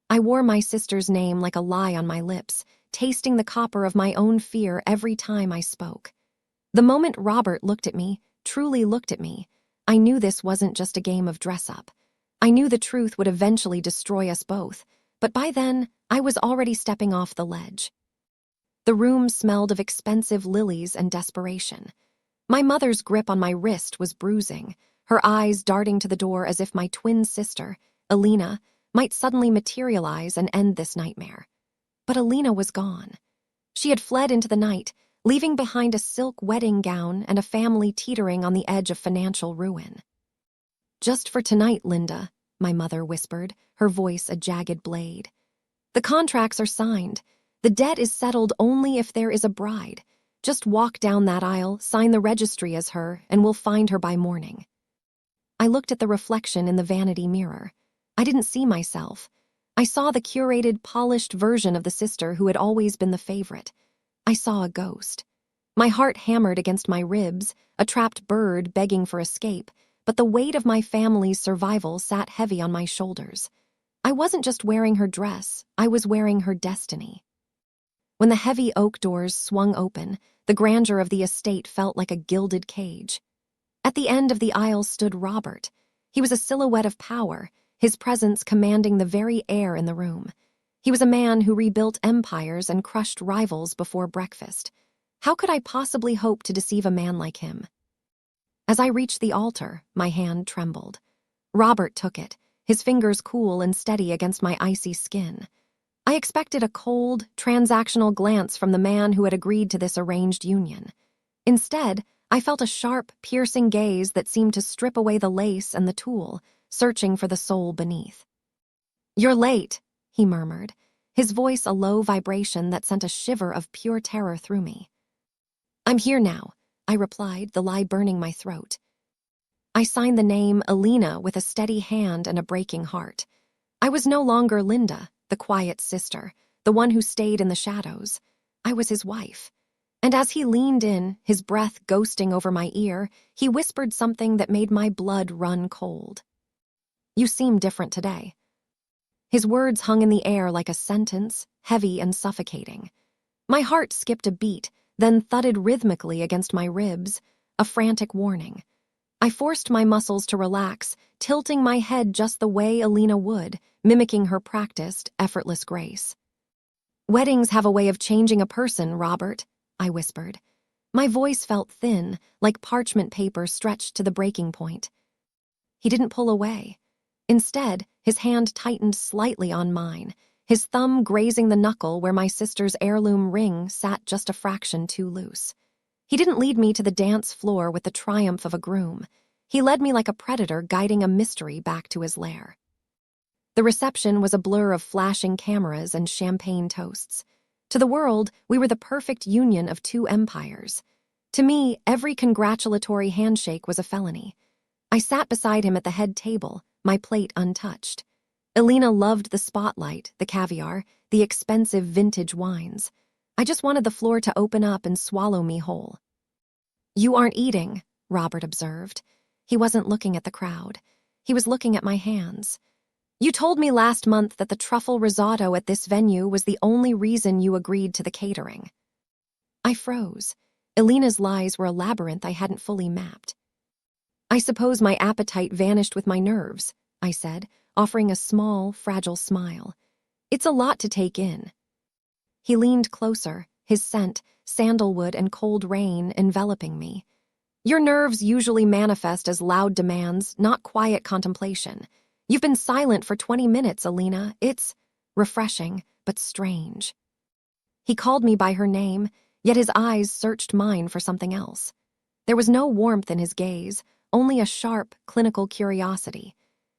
I wore my sister's name like a lie on my lips, tasting the copper of my own fear every time I spoke. The moment Robert looked at me, truly looked at me, I knew this wasn't just a game of dress-up. I knew the truth would eventually destroy us both, but by then, I was already stepping off the ledge. The room smelled of expensive lilies and desperation. My mother's grip on my wrist was bruising, her eyes darting to the door as if my twin sister, Alina, might suddenly materialize and end this nightmare. But Alina was gone. She had fled into the night, leaving behind a silk wedding gown and a family teetering on the edge of financial ruin. "Just for tonight, Linda," my mother whispered, her voice a jagged blade. "The contracts are signed. The debt is settled only if there is a bride. Just walk down that aisle, sign the registry as her, and we'll find her by morning." I looked at the reflection in the vanity mirror. I didn't see myself. I saw the curated, polished version of the sister who had always been the favorite. I saw a ghost. My heart hammered against my ribs, a trapped bird begging for escape, but the weight of my family's survival sat heavy on my shoulders. I wasn't just wearing her dress, I was wearing her destiny. When the heavy oak doors swung open, the grandeur of the estate felt like a gilded cage. At the end of the aisle stood Robert. He was a silhouette of power, his presence commanding the very air in the room. He was a man who rebuilt empires and crushed rivals before breakfast. How could I possibly hope to deceive a man like him? As I reached the altar, my hand trembled. Robert took it, his fingers cool and steady against my icy skin. I expected a cold, transactional glance from the man who had agreed to this arranged union. Instead, I felt a sharp, piercing gaze that seemed to strip away the lace and the tulle, searching for the soul beneath. "You're late," he murmured, his voice a low vibration that sent a shiver of pure terror through me. "I'm here now," I replied, the lie burning my throat. I signed the name Alina with a steady hand and a breaking heart. I was no longer Linda, the quiet sister, the one who stayed in the shadows. I was his wife. And as he leaned in, his breath ghosting over my ear, he whispered something that made my blood run cold. "You seem different today." His words hung in the air like a sentence, heavy and suffocating. My heart skipped a beat, then thudded rhythmically against my ribs, a frantic warning. I forced my muscles to relax, tilting my head just the way Alina would, mimicking her practiced, effortless grace. "Weddings have a way of changing a person, Robert," I whispered. My voice felt thin, like parchment paper stretched to the breaking point. He didn't pull away. Instead, his hand tightened slightly on mine, his thumb grazing the knuckle where my sister's heirloom ring sat just a fraction too loose. He didn't lead me to the dance floor with the triumph of a groom. He led me like a predator guiding a mystery back to his lair. The reception was a blur of flashing cameras and champagne toasts. To the world, we were the perfect union of two empires. To me, every congratulatory handshake was a felony. I sat beside him at the head table, my plate untouched. Alina loved the spotlight, the caviar, the expensive vintage wines. I just wanted the floor to open up and swallow me whole. "You aren't eating," Robert observed. He wasn't looking at the crowd. He was looking at my hands. "You told me last month that the truffle risotto at this venue was the only reason you agreed to the catering." I froze. Alina's lies were a labyrinth I hadn't fully mapped. "I suppose my appetite vanished with my nerves," I said, offering a small, fragile smile. "It's a lot to take in." He leaned closer, his scent, sandalwood and cold rain, enveloping me. "Your nerves usually manifest as loud demands, not quiet contemplation. You've been silent for 20 minutes, Alina. It's refreshing, but strange." He called me by her name, yet his eyes searched mine for something else. There was no warmth in his gaze, only a sharp, clinical curiosity.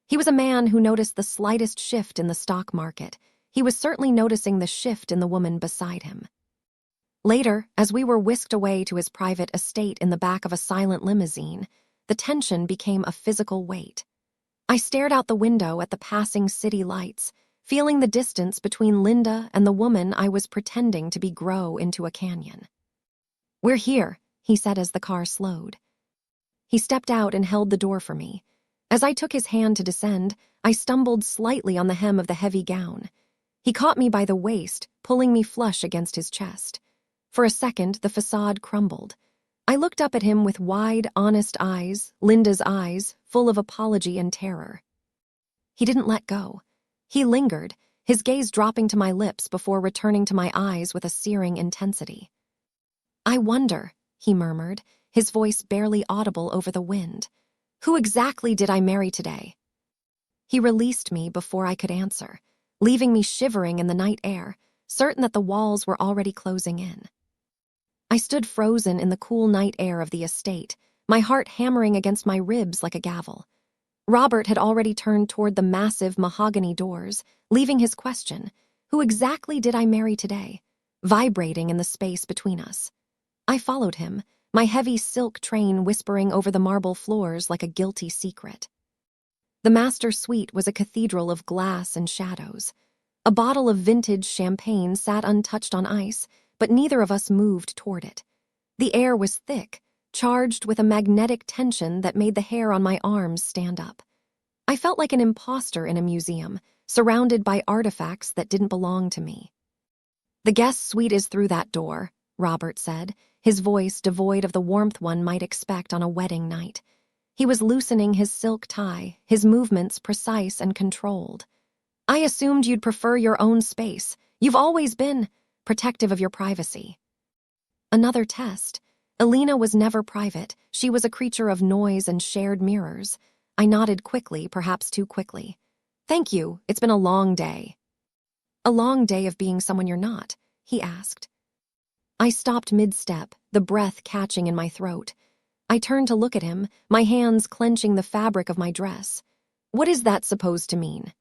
He was a man who noticed the slightest shift in the stock market. He was certainly noticing the shift in the woman beside him. Later, as we were whisked away to his private estate in the back of a silent limousine, the tension became a physical weight. I stared out the window at the passing city lights, feeling the distance between Linda and the woman I was pretending to be grow into a canyon. "We're here," he said as the car slowed. He stepped out and held the door for me. As I took his hand to descend, I stumbled slightly on the hem of the heavy gown. He caught me by the waist, pulling me flush against his chest. For a second, the facade crumbled. I looked up at him with wide, honest eyes, Linda's eyes, full of apology and terror. He didn't let go. He lingered, his gaze dropping to my lips before returning to my eyes with a searing intensity. "I wonder," he murmured, his voice barely audible over the wind. "Who exactly did I marry today?" He released me before I could answer, leaving me shivering in the night air, certain that the walls were already closing in. I stood frozen in the cool night air of the estate, my heart hammering against my ribs like a gavel. Robert had already turned toward the massive mahogany doors, leaving his question, "Who exactly did I marry today?" vibrating in the space between us. I followed him, my heavy silk train whispering over the marble floors like a guilty secret. The master suite was a cathedral of glass and shadows. A bottle of vintage champagne sat untouched on ice, but neither of us moved toward it. The air was thick, charged with a magnetic tension that made the hair on my arms stand up. I felt like an imposter in a museum, surrounded by artifacts that didn't belong to me. "The guest suite is through that door," Robert said, his voice devoid of the warmth one might expect on a wedding night. He was loosening his silk tie, his movements precise and controlled. "I assumed you'd prefer your own space. You've always been protective of your privacy." Another test. Alina was never private. She was a creature of noise and shared mirrors. I nodded quickly, perhaps too quickly. "Thank you. It's been a long day." "A long day of being someone you're not?" he asked. I stopped mid-step, the breath catching in my throat. I turned to look at him, my hands clenching the fabric of my dress. "What is that supposed to mean?"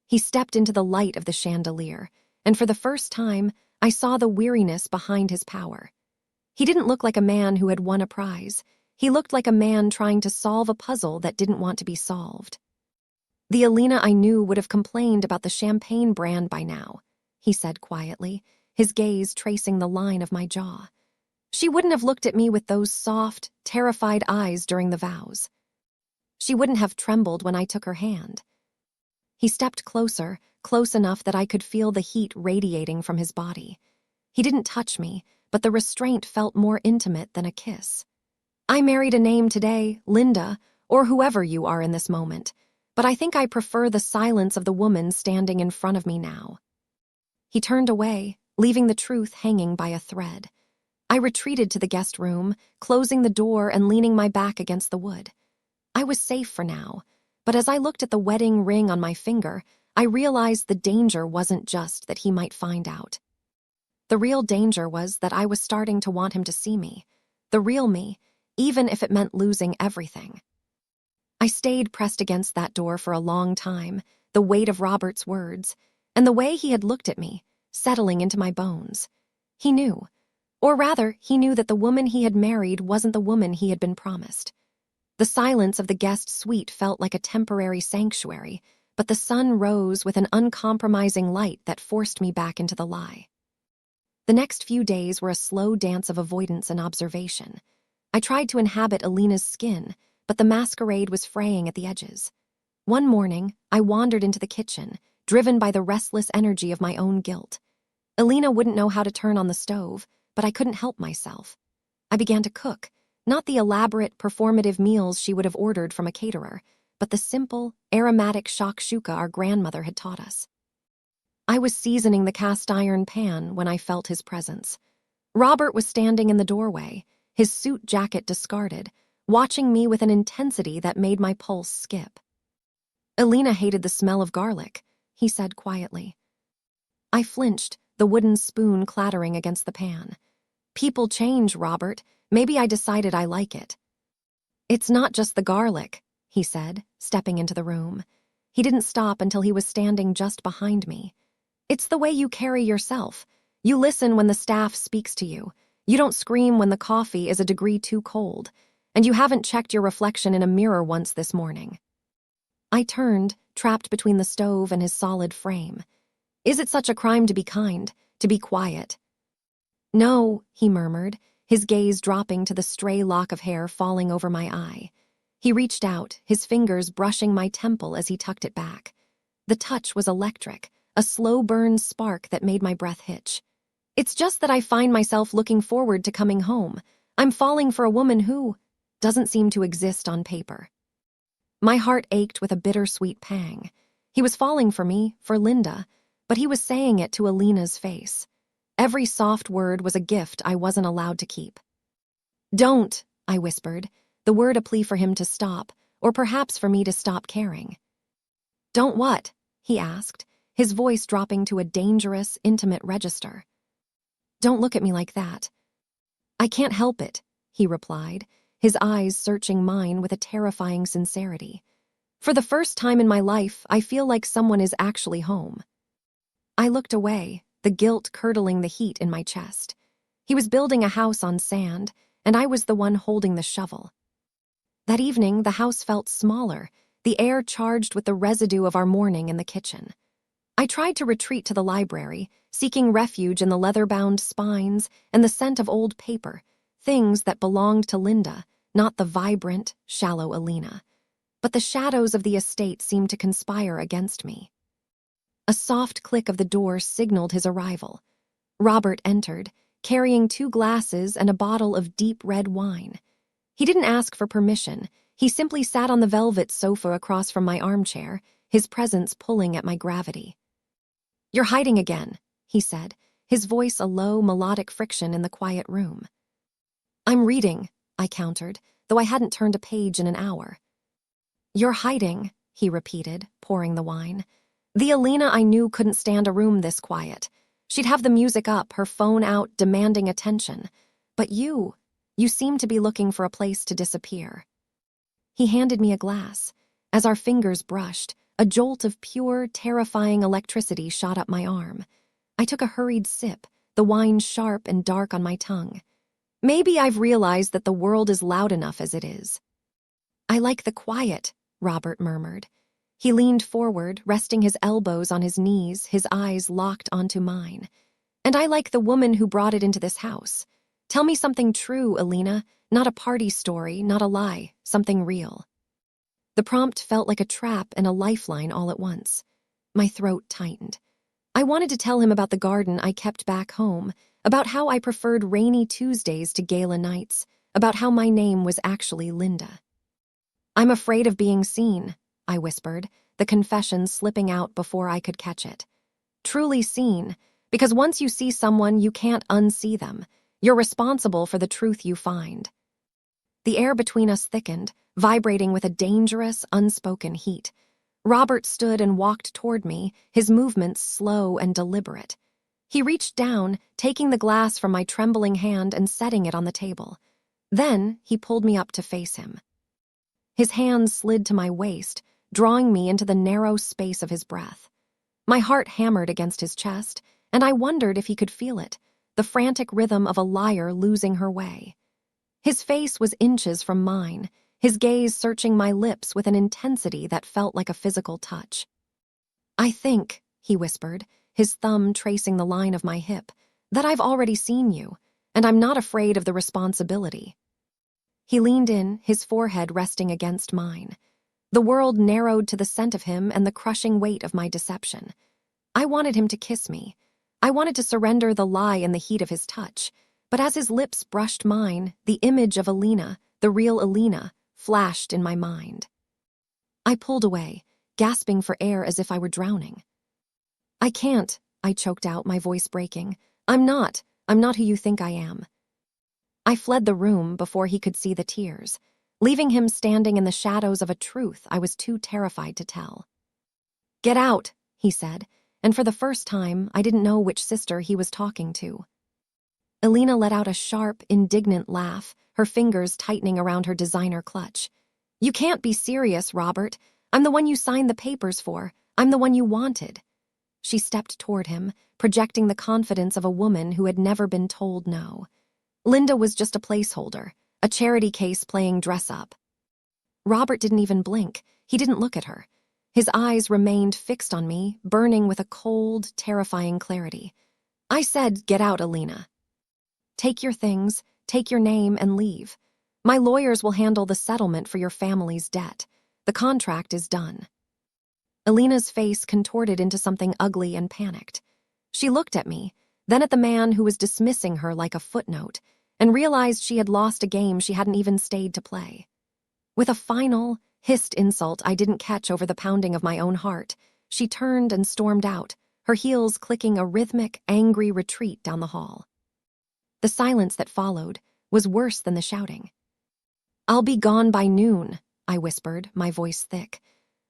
He stepped into the light of the chandelier, and for the first time, I saw the weariness behind his power. He didn't look like a man who had won a prize. He looked like a man trying to solve a puzzle that didn't want to be solved. "The Alina I knew would have complained about the champagne brand by now," he said quietly, his gaze tracing the line of my jaw. "She wouldn't have looked at me with those soft, terrified eyes during the vows. She wouldn't have trembled when I took her hand." He stepped closer, close enough that I could feel the heat radiating from his body. He didn't touch me, but the restraint felt more intimate than a kiss. "I married a name today, Linda, or whoever you are in this moment, but I think I prefer the silence of the woman standing in front of me now." He turned away, leaving the truth hanging by a thread. I retreated to the guest room, closing the door and leaning my back against the wood. I was safe for now, but as I looked at the wedding ring on my finger, I realized the danger wasn't just that he might find out. The real danger was that I was starting to want him to see me, the real me, even if it meant losing everything. I stayed pressed against that door for a long time, the weight of Robert's words, and the way he had looked at me, settling into my bones. He knew. Or rather, he knew that the woman he had married wasn't the woman he had been promised. The silence of the guest suite felt like a temporary sanctuary, but the sun rose with an uncompromising light that forced me back into the lie. The next few days were a slow dance of avoidance and observation. I tried to inhabit Alina's skin, but the masquerade was fraying at the edges. One morning, I wandered into the kitchen, driven by the restless energy of my own guilt. Alina wouldn't know how to turn on the stove, but I couldn't help myself. I began to cook, not the elaborate, performative meals she would have ordered from a caterer, but the simple, aromatic shakshuka our grandmother had taught us. I was seasoning the cast-iron pan when I felt his presence. Robert was standing in the doorway, his suit jacket discarded, watching me with an intensity that made my pulse skip. "Alina hated the smell of garlic," he said quietly. I flinched, the wooden spoon clattering against the pan. "People change, Robert. Maybe I decided I like it." "It's not just the garlic," he said, stepping into the room. He didn't stop until he was standing just behind me. "It's the way you carry yourself. You listen when the staff speaks to you. You don't scream when the coffee is a degree too cold. And you haven't checked your reflection in a mirror once this morning." I turned, trapped between the stove and his solid frame. "Is it such a crime to be kind, to be quiet?" "No," he murmured, his gaze dropping to the stray lock of hair falling over my eye. He reached out, his fingers brushing my temple as he tucked it back. The touch was electric, a slow-burn spark that made my breath hitch. It's just that I find myself looking forward to coming home. I'm falling for a woman who doesn't seem to exist on paper. My heart ached with a bittersweet pang. He was falling for me, for Linda, but he was saying it to Alina's face. Every soft word was a gift I wasn't allowed to keep. "Don't," I whispered, the word a plea for him to stop, or perhaps for me to stop caring. "Don't what?" he asked, his voice dropping to a dangerous, intimate register. "Don't look at me like that." "I can't help it," he replied, his eyes searching mine with a terrifying sincerity. "For the first time in my life, I feel like someone is actually home." I looked away, the guilt curdling the heat in my chest. He was building a house on sand, and I was the one holding the shovel. That evening, the house felt smaller, the air charged with the residue of our morning in the kitchen. I tried to retreat to the library, seeking refuge in the leather-bound spines and the scent of old paper, things that belonged to Linda, not the vibrant, shallow Alina. But the shadows of the estate seemed to conspire against me. A soft click of the door signaled his arrival. Robert entered, carrying 2 glasses and a bottle of deep red wine. He didn't ask for permission. He simply sat on the velvet sofa across from my armchair, his presence pulling at my gravity. "You're hiding again," he said, his voice a low, melodic friction in the quiet room. "I'm reading," I countered, though I hadn't turned a page in an hour. "You're hiding," he repeated, pouring the wine. The Alina I knew couldn't stand a room this quiet. She'd have the music up, her phone out, demanding attention. But you seem to be looking for a place to disappear. He handed me a glass. As our fingers brushed, a jolt of pure, terrifying electricity shot up my arm. I took a hurried sip, the wine sharp and dark on my tongue. Maybe I've realized that the world is loud enough as it is. "I like the quiet," Robert murmured. He leaned forward, resting his elbows on his knees, his eyes locked onto mine. "And I like the woman who brought it into this house. Tell me something true, Alina, not a party story, not a lie, something real." The prompt felt like a trap and a lifeline all at once. My throat tightened. I wanted to tell him about the garden I kept back home, about how I preferred rainy Tuesdays to gala nights, about how my name was actually Linda. "I'm afraid of being seen," I whispered, the confession slipping out before I could catch it. "Truly seen, because once you see someone, you can't unsee them. You're responsible for the truth you find." The air between us thickened, vibrating with a dangerous, unspoken heat. Robert stood and walked toward me, his movements slow and deliberate. He reached down, taking the glass from my trembling hand and setting it on the table. Then he pulled me up to face him. His hands slid to my waist, drawing me into the narrow space of his breath. My heart hammered against his chest, and I wondered if he could feel it, the frantic rhythm of a lyre losing her way. His face was inches from mine, his gaze searching my lips with an intensity that felt like a physical touch. "I think," he whispered, his thumb tracing the line of my hip, "that I've already seen you, and I'm not afraid of the responsibility." He leaned in, his forehead resting against mine. The world narrowed to the scent of him and the crushing weight of my deception. I wanted him to kiss me. I wanted to surrender the lie in the heat of his touch, but as his lips brushed mine, the image of Alina, the real Alina, flashed in my mind. I pulled away, gasping for air as if I were drowning. "I can't," I choked out, my voice breaking. I'm not who you think I am." I fled the room before he could see the tears, leaving him standing in the shadows of a truth I was too terrified to tell. "Get out," he said, and for the first time, I didn't know which sister he was talking to. Alina let out a sharp, indignant laugh, her fingers tightening around her designer clutch. "You can't be serious, Robert. I'm the one you signed the papers for. I'm the one you wanted." She stepped toward him, projecting the confidence of a woman who had never been told no. Linda was just a placeholder, a charity case playing dress-up. Robert didn't even blink. He didn't look at her. His eyes remained fixed on me, burning with a cold, terrifying clarity. I said, "Get out, Alina. Take your things, take your name, and leave." My lawyers will handle the settlement for your family's debt. The contract is done." Alina's face contorted into something ugly and panicked. She looked at me, then at the man who was dismissing her like a footnote, and realized she had lost a game she hadn't even stayed to play. With a final, hissed insult I didn't catch over the pounding of my own heart, she turned and stormed out, her heels clicking a rhythmic, angry retreat down the hall. The silence that followed was worse than the shouting. "I'll be gone by noon," I whispered, my voice thick.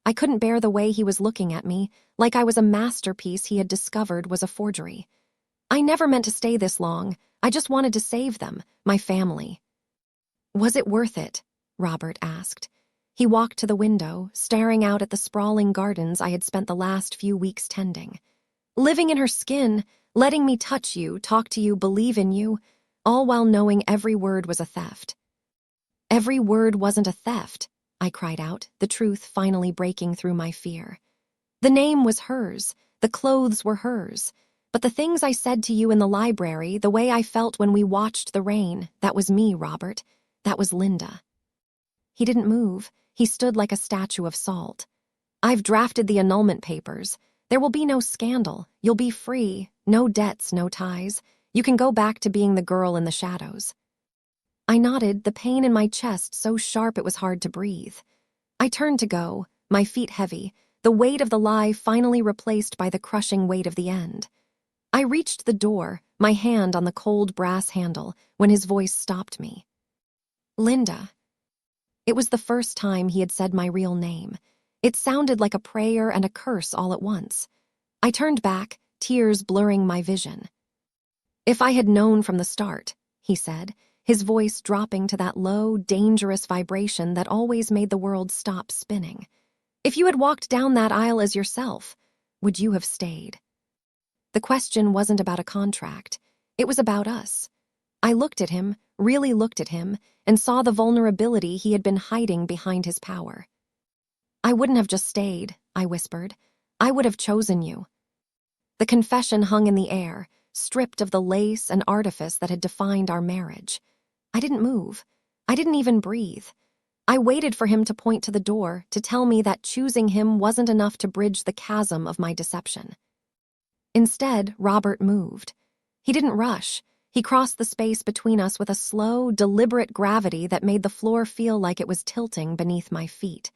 I couldn't bear the way he was looking at me, like I was a masterpiece he had discovered was a forgery. I never meant to stay this long. I just wanted to save them, my family. "Was it worth it?" Robert asked. He walked to the window, staring out at the sprawling gardens I had spent the last few weeks tending. "Living in her skin, letting me touch you, talk to you, believe in you, all while knowing every word was a theft." "Every word wasn't a theft," I cried out, the truth finally breaking through my fear. "The name was hers, the clothes were hers, but the things I said to you in the library, the way I felt when we watched the rain, that was me, Robert. That was Linda." He didn't move. He stood like a statue of salt. "I've drafted the annulment papers. There will be no scandal. You'll be free. No debts, no ties. You can go back to being the girl in the shadows." I nodded, the pain in my chest so sharp it was hard to breathe. I turned to go, my feet heavy, the weight of the lie finally replaced by the crushing weight of the end. I reached the door, my hand on the cold brass handle, when his voice stopped me. "Linda." It was the first time he had said my real name. It sounded like a prayer and a curse all at once. I turned back, tears blurring my vision. "If I had known from the start," he said, his voice dropping to that low, dangerous vibration that always made the world stop spinning. "If you had walked down that aisle as yourself, would you have stayed?" The question wasn't about a contract. It was about us. I looked at him, really looked at him, and saw the vulnerability he had been hiding behind his power. "I wouldn't have just stayed," I whispered. "I would have chosen you." The confession hung in the air, stripped of the lace and artifice that had defined our marriage. I didn't move. I didn't even breathe. I waited for him to point to the door, to tell me that choosing him wasn't enough to bridge the chasm of my deception. Instead, Robert moved. He didn't rush. He crossed the space between us with a slow, deliberate gravity that made the floor feel like it was tilting beneath my feet.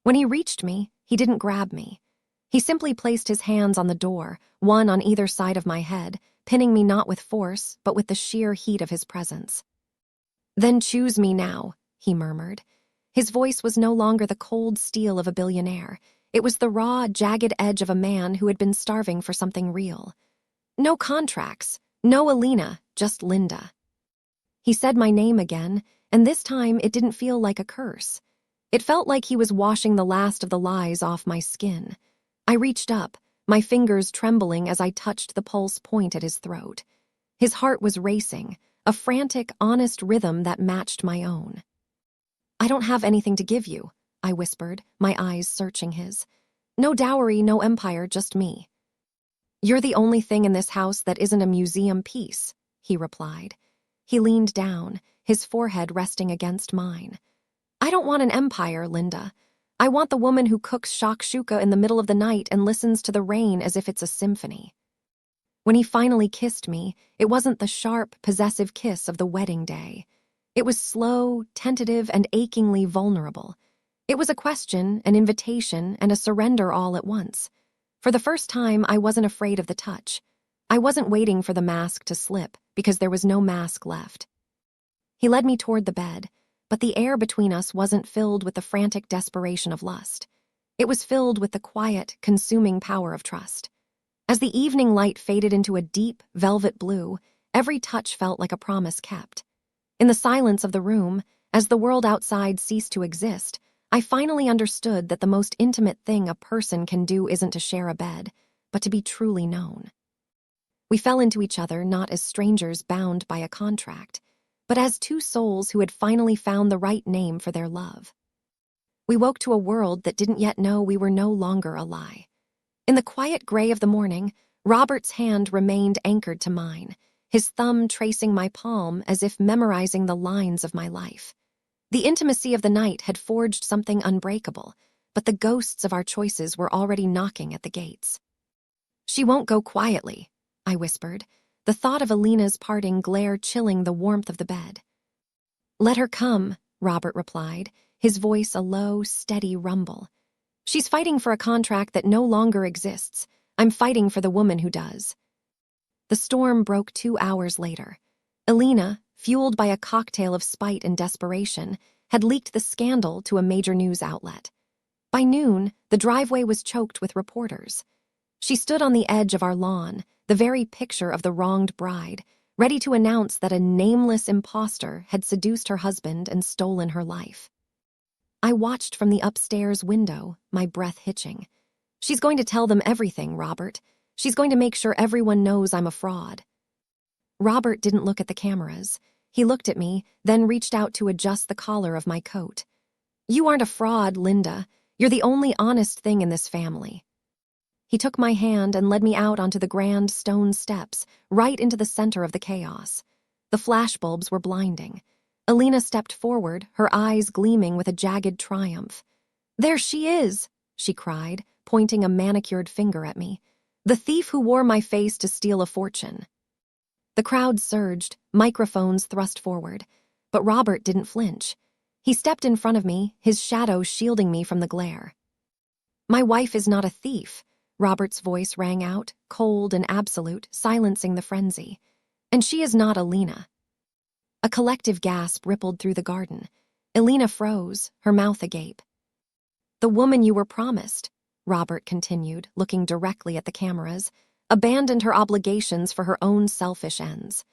When he reached me, he didn't grab me. He simply placed his hands on the door, one on either side of my head, pinning me not with force, but with the sheer heat of his presence. "Then choose me now," he murmured. His voice was no longer the cold steel of a billionaire. It was the raw, jagged edge of a man who had been starving for something real. "No contracts, no Alina, just Linda." He said my name again, and this time it didn't feel like a curse. It felt like he was washing the last of the lies off my skin. I reached up, my fingers trembling as I touched the pulse point at his throat. His heart was racing, a frantic, honest rhythm that matched my own. "I don't have anything to give you," I whispered, my eyes searching his. "No dowry, no empire, just me." "You're the only thing in this house that isn't a museum piece," he replied. He leaned down, his forehead resting against mine. "I don't want an empire, Linda. I want the woman who cooks shakshuka in the middle of the night and listens to the rain as if it's a symphony." When he finally kissed me, it wasn't the sharp, possessive kiss of the wedding day. It was slow, tentative, and achingly vulnerable. It was a question, an invitation, and a surrender all at once. For the first time, I wasn't afraid of the touch. I wasn't waiting for the mask to slip, because there was no mask left. He led me toward the bed, but the air between us wasn't filled with the frantic desperation of lust. It was filled with the quiet, consuming power of trust. As the evening light faded into a deep, velvet blue, every touch felt like a promise kept. In the silence of the room, as the world outside ceased to exist, I finally understood that the most intimate thing a person can do isn't to share a bed, but to be truly known. We fell into each other not as strangers bound by a contract, but as two souls who had finally found the right name for their love. We woke to a world that didn't yet know we were no longer a lie. In the quiet gray of the morning, Robert's hand remained anchored to mine, his thumb tracing my palm as if memorizing the lines of my life. The intimacy of the night had forged something unbreakable, but the ghosts of our choices were already knocking at the gates. "She won't go quietly," I whispered, the thought of Alina's parting glare chilling the warmth of the bed. "Let her come," Robert replied, his voice a low, steady rumble. "She's fighting for a contract that no longer exists. I'm fighting for the woman who does." The storm broke 2 hours later. Alina, fueled by a cocktail of spite and desperation, had leaked the scandal to a major news outlet. By noon, the driveway was choked with reporters. She stood on the edge of our lawn, the very picture of the wronged bride, ready to announce that a nameless imposter had seduced her husband and stolen her life. I watched from the upstairs window, my breath hitching. "She's going to tell them everything, Robert. She's going to make sure everyone knows I'm a fraud." Robert didn't look at the cameras. He looked at me, then reached out to adjust the collar of my coat. "You aren't a fraud, Linda. You're the only honest thing in this family." He took my hand and led me out onto the grand stone steps, right into the center of the chaos. The flashbulbs were blinding. Alina stepped forward, her eyes gleaming with a jagged triumph. "There she is," she cried, pointing a manicured finger at me. "The thief who wore my face to steal a fortune." The crowd surged, microphones thrust forward, but Robert didn't flinch. He stepped in front of me, his shadow shielding me from the glare. "My wife is not a thief," Robert's voice rang out, cold and absolute, silencing the frenzy. "And she is not Alina." A collective gasp rippled through the garden. Alina froze, her mouth agape. "The woman you were promised," Robert continued, looking directly at the cameras, "abandoned her obligations for her own selfish ends.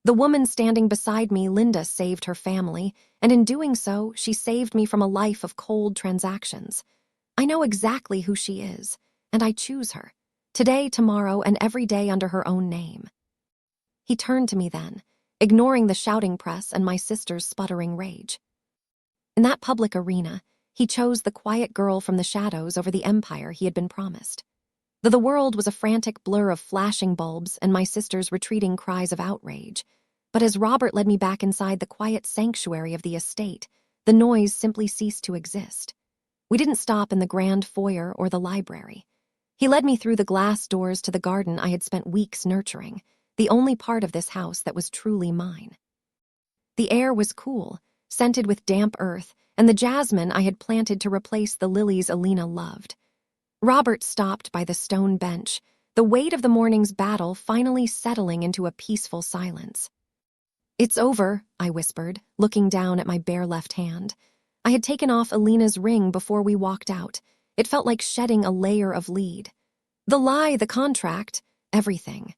The woman standing beside me, Linda, saved her family, and in doing so, she saved me from a life of cold transactions. I know exactly who she is, and I choose her, today, tomorrow, and every day under her own name." He turned to me then, ignoring the shouting press and my sister's sputtering rage. In that public arena, he chose the quiet girl from the shadows over the empire he had been promised. Though the world was a frantic blur of flashing bulbs and my sister's retreating cries of outrage, but as Robert led me back inside the quiet sanctuary of the estate, the noise simply ceased to exist. We didn't stop in the grand foyer or the library. He led me through the glass doors to the garden I had spent weeks nurturing, the only part of this house that was truly mine. The air was cool, scented with damp earth, and the jasmine I had planted to replace the lilies Alina loved. Robert stopped by the stone bench, the weight of the morning's battle finally settling into a peaceful silence. "It's over," I whispered, looking down at my bare left hand. I had taken off Alina's ring before we walked out. It felt like shedding a layer of lead. "The lie, the contract, everything."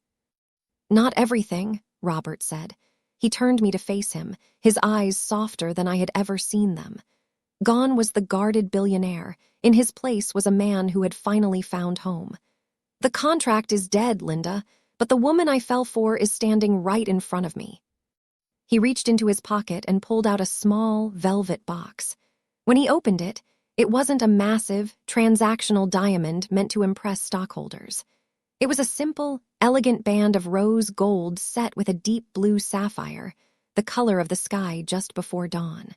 "Not everything," Robert said. He turned me to face him, his eyes softer than I had ever seen them. Gone was the guarded billionaire. In his place was a man who had finally found home. "The contract is dead, Linda, but the woman I fell for is standing right in front of me." He reached into his pocket and pulled out a small, velvet box. When he opened it, it wasn't a massive, transactional diamond meant to impress stockholders. It was a simple, elegant band of rose gold set with a deep blue sapphire, the color of the sky just before dawn.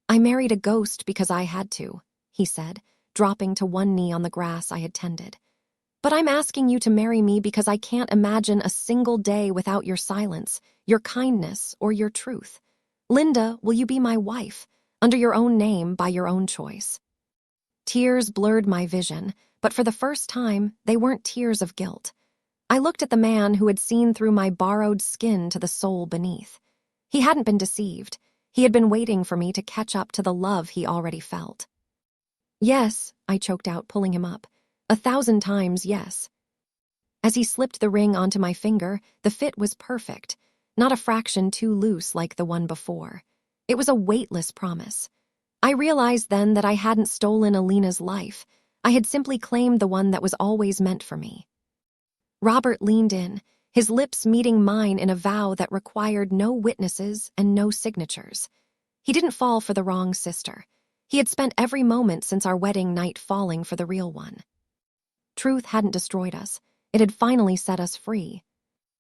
"I married a ghost because I had to," he said, dropping to one knee on the grass I had tended. "But I'm asking you to marry me because I can't imagine a single day without your silence, your kindness, or your truth. Linda, will you be my wife, under your own name, by your own choice?" Tears blurred my vision, but for the first time, they weren't tears of guilt. I looked at the man who had seen through my borrowed skin to the soul beneath. He hadn't been deceived. He had been waiting for me to catch up to the love he already felt. "Yes," I choked out, pulling him up. "1,000 times yes." As he slipped the ring onto my finger, the fit was perfect, not a fraction too loose like the one before. It was a weightless promise. I realized then that I hadn't stolen Alina's life. I had simply claimed the one that was always meant for me. Robert leaned in, his lips meeting mine in a vow that required no witnesses and no signatures. He didn't fall for the wrong sister. He had spent every moment since our wedding night falling for the real one. Truth hadn't destroyed us. It had finally set us free.